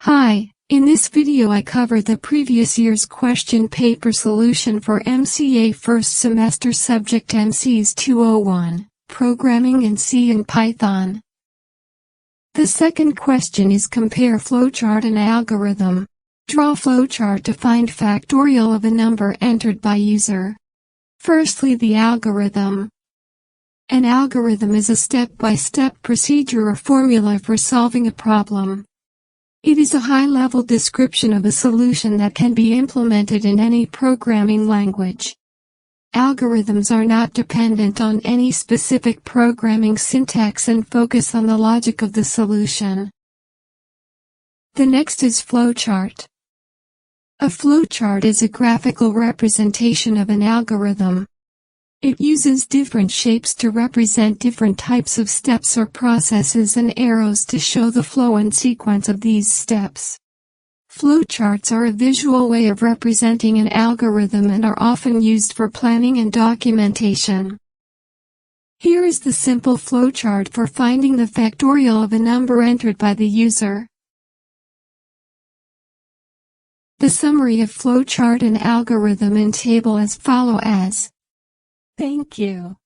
Hi, in this video I cover the previous year's question paper solution for MCA first semester subject MCS201, Programming in C and Python. The second question is compare flowchart and algorithm. Draw flowchart to find factorial of a number entered by user. Firstly, the algorithm. An algorithm is a step-by-step procedure or formula for solving a problem. It is a high-level description of a solution that can be implemented in any programming language. Algorithms are not dependent on any specific programming syntax and focus on the logic of the solution. The next is flowchart. A flowchart is a graphical representation of an algorithm. It uses different shapes to represent different types of steps or processes and arrows to show the flow and sequence of these steps. Flowcharts are a visual way of representing an algorithm and are often used for planning and documentation. Here is the simple flowchart for finding the factorial of a number entered by the user. The summary of flowchart and algorithm in table as follows. Thank you.